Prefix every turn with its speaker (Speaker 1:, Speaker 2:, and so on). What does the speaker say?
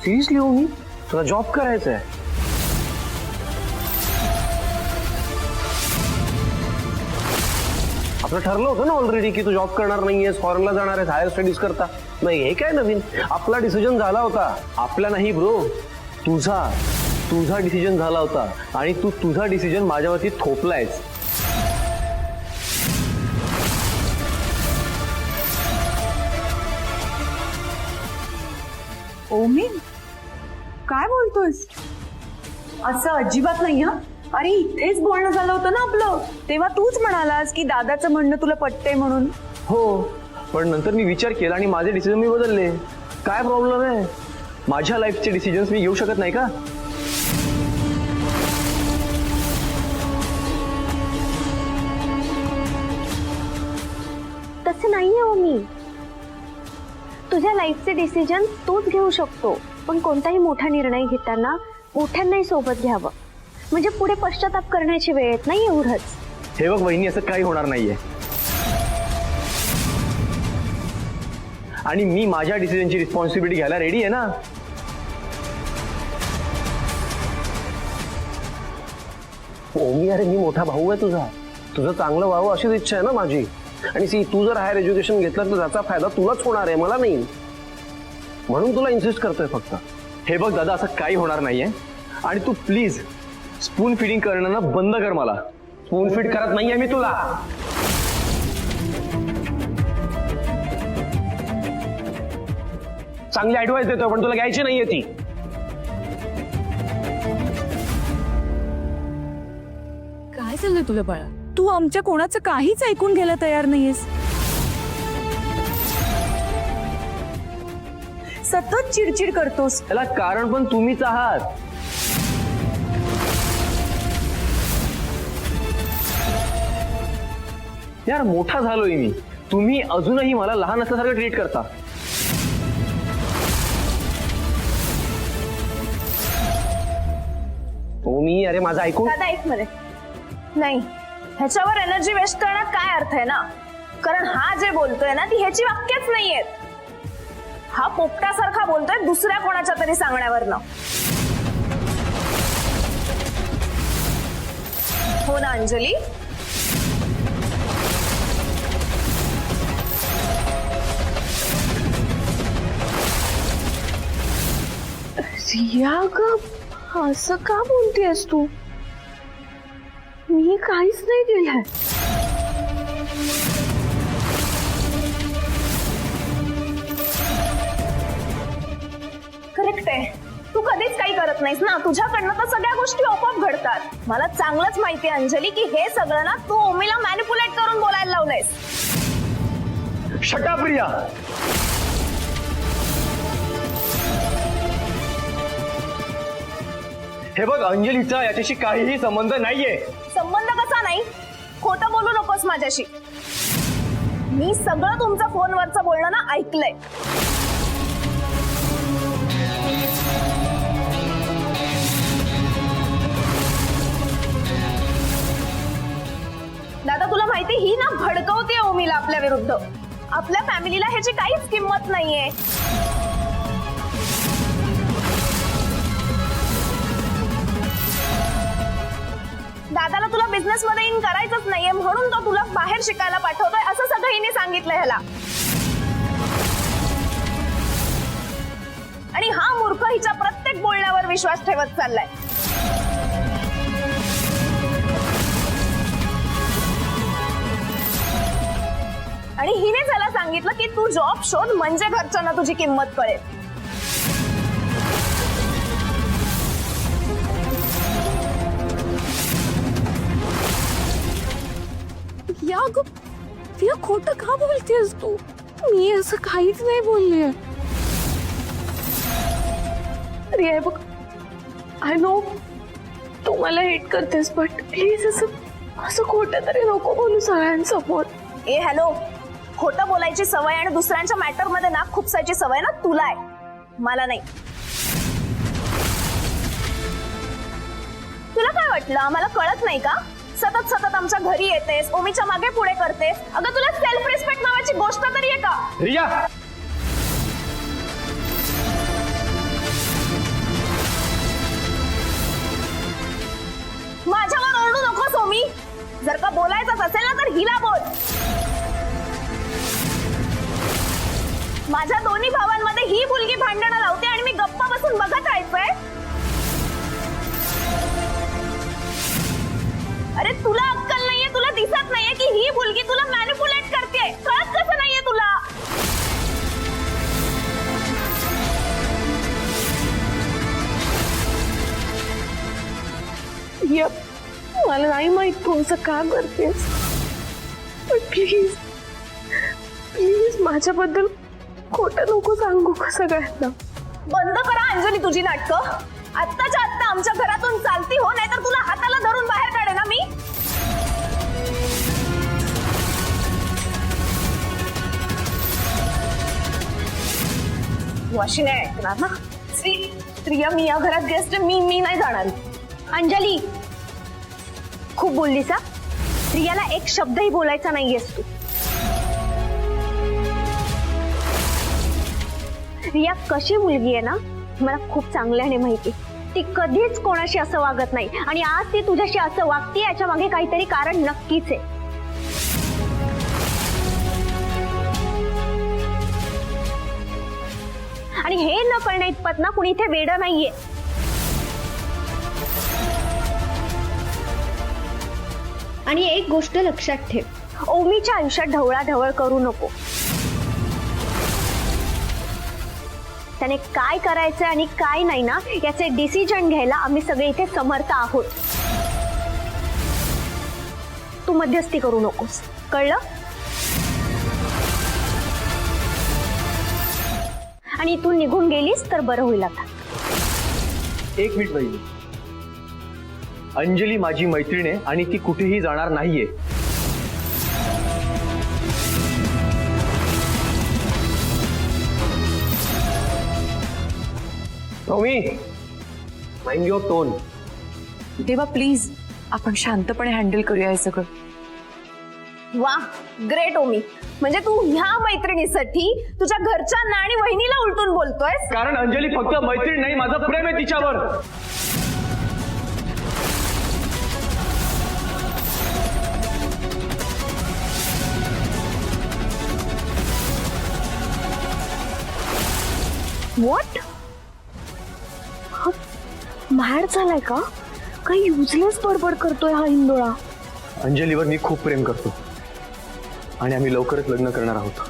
Speaker 1: Seriously हो मी तुला job करायचा आहे? आपलं ठरलं होतं ना ऑलरेडी की तू जॉब करणार नाहीयेस, फॉरेनला जाणार आहेस हायर स्टडीज करता. नाही हे काय नवीन, आपला डिसिजन झाला होता. आपला नाही ब्रो, तुझा डिसिजन झाला होता आणि तू तुझा डिसिजन माझ्यावरती थोपलायस.
Speaker 2: ओमी काय बोलतोयस? असं अजिबात नाही हा. अरे इथेच बोलणं झालं होतं ना आपलं, तेव्हा तूच म्हणालास की दादाचं म्हणणं तुला पटतंय म्हणून.
Speaker 1: हो, पण नंतर मी विचार केला आणि माझे डिसिजन मी बदलले. काय प्रॉब्लेम आहे? माझ्या लाईफचे डिसिजन्स मी घेऊ शकत नाही का?
Speaker 3: तसं नाहीये हो मी. तुझ्या लाईफचे डिसिजन तूच घेऊ शकतो, पण कोणताही मोठा निर्णय घेताना मोठ्यांनाही सोबत घ्यावं, म्हणजे पुढे पश्चाताप करण्याची वेळ येत नाही. एवढंच.
Speaker 1: हे बघ वहिनी, असं काही होणार नाहीये आणि मी माझ्या डिसिजनची रिस्पॉन्सिबिलिटी घ्यायला रेडी आहे ना. ओमी अरे मी मोठा भाऊ आहे तुझं चांगलं व्हावं अशीच इच्छा आहे ना माझी. आणि सी तू जर हायर एज्युकेशन घेतलं तर त्याचा फायदा तुलाच होणार आहे, मला नाही. म्हणून तुला इन्सिस्ट करतोय फक्त. हे बघ दादा, असं काही होणार नाहीये आणि तू प्लीज स्पून फिडिंग करणं ना बंद कर. मला स्पून फीड करत नाहीये मी तुला. चांगली ऍडवाइस देतोय पण तुला घ्यायची नाहीये ती.
Speaker 2: काय चाललंय तुला बाळा? तू आमच्या कोणाचं काहीच ऐकून घ्यायला तयार नाहीयेस. सतत चिडचिड करतोस.
Speaker 1: त्याला कारण पण तुम्हीच आहात. यार मोठा झालोय मी, तुम्ही अजूनही मला लहान असल्यासारखं ट्रीट करता. मी अरे माझं ऐकून.
Speaker 4: दादा एक मिनिट, नाही ह्याच्यावर एनर्जी वेस्ट करण्यात काय अर्थ आहे ना? कारण हा जे बोलतोय ना ती ह्याची वाक्यच नाहीयेत. हा पोपटासारखा बोलतोय दुसऱ्या कोणाच्या तरी सांगण्यावरनं. हो ना अंजली?
Speaker 3: रिया ग, असं का बोलतेस तू? मी काहीच नाही केलंय.
Speaker 4: करेक्ट आहे, तू कधीच काही करत नाहीस ना. तुझ्याकडनं तर सगळ्या गोष्टी आपोआप घडतात. मला चांगलंच माहिती आहे अंजली की हे सगळं ना तू ओमीला मॅनिपुलेट करून बोलायला लावलंयस.
Speaker 1: Shut up Riya. हे बघ अंजलीचा याच्याशी काहीही संबंध नाहीये.
Speaker 4: संबंध कसा नाही? खोटं बोलू नकोस माझ्याशी. मी सगळं तुमचं फोनवरचं बोलणं ना ऐकलंय. दादा तुला माहिती ही ना भडकवते ओमीला आपल्या विरुद्ध. आपल्या फॅमिलीला ह्याची काहीच किंमत नाहीये. दादाला तुला बिझनेस मध्ये इन करायचंच नाहीये म्हणून तो तुला बाहेर शिकायला पाठवतोय असं सगळं हिने सांगितलंय ह्याला. आणि हा मूर्ख हिच्या प्रत्येक बोलण्यावर विश्वास ठेवत चाललाय. आणि हिने त्याला सांगितलं की तू जॉब शोध म्हणजे घरच्यांना तुझी किंमत कळेल.
Speaker 2: या खोटं का बोलतेस तू? मी असं काहीच नाही बोलले.
Speaker 3: रिया बघ, आय नो तू मला हेट करतेस, बट प्लीज असं खोटं तरी नको बोलू सगळ्यांसमोर.
Speaker 4: ए हॅलो, खोटं बोलायची सवय आणि दुसऱ्यांच्या मॅटर मध्ये नाक खुपसायची सवय ना तुला आहे, मला नाही. तुला काय वाटलं आम्हाला कळत नाही का? सतत सतत आमच्या घरी येतेस, ओमीच्या मागे पुढे करतेस. अगं तुला सेल्फ रिस्पेक्ट नावाची गोष्ट तरी आहे का?
Speaker 1: रिया
Speaker 4: जर का बोलायचंच असेल ना तर हिला बोल. माझ्या दोन्ही भावांमध्ये ही मुलगी भांडणं लावते आणि मी गप्प बसून बघत राहायचंय. अरे तुला अक्कल नाहीये, तुला दिसत नाहीये की ही मुलगी तुला मॅनिपुलेट करते. कळत कसं नाहीये तुला?
Speaker 3: मला नाही माहित तू असं का करतेस, पण प्लीज प्लीज माझ्याबद्दल खोटं नको सांगू का सगळ्यांना.
Speaker 4: बंद करा अंजली तुझी नाटकं. आत्ताच्या आत्ता आमच्या घरातून चालती हो, नाहीतर तुला हाताला धरून बाहेर काढे ना मी. तू अशी नाही ऐकणार ना. स्त्रिया मी या घरात गेस्ट, मी नाही जाणार.
Speaker 3: अंजली, खूप बोललीस हा. रियाला एक शब्दही बोलायचा नाहीयेस तू. रिया कशी मुलगी आहे ना मला खूप चांगल्याने माहिती. ती कधीच कोणाशी असं वागत नाही आणि आज ती तुझ्याशी असं वागते याच्या मागे काहीतरी कारण नक्कीच आहे. आणि हे न कळण्या इतपत ना कुणी इथे वेडं नाहीये. आणि एक गोष्ट लक्षात ठेव, ओमीच्या आयुष्यात ढवळाढवळ करू नको. त्याने काय करायचं आणि काय नाही ना याचे डिसिजन घ्यायला आम्ही सगळे इथे समर्थ आहोत. तू मध्यस्थी करू नकोस, कळलं? आणि इथून निघून गेलीस तर बरं होईल. आता
Speaker 5: एक मिनिट बहिणी, अंजली माझी मैत्रीण आहे आणि ती कुठेही जाणार नाहीये.
Speaker 1: Tommy, mind your tone.
Speaker 2: देवा प्लीज आपण शांतपणे हँडल करूया हे सगळं.
Speaker 4: वा, ग्रेट ओमी. म्हणजे तू ह्या मैत्रिणीसाठी तुझ्या घरच्यांना आणि वहिनीला उलटून बोलतोयस.
Speaker 5: कारण अंजली फक्त मैत्रीण नाही, माझं प्रेम आहे तिच्यावर.
Speaker 3: व्हॉट? मॅड झालाय का? काही युजलेस बडबड करतोय हा इंदोळा.
Speaker 5: अंजलीवर मी खूप प्रेम करतो आणि आम्ही लवकरच लग्न करणार आहोत.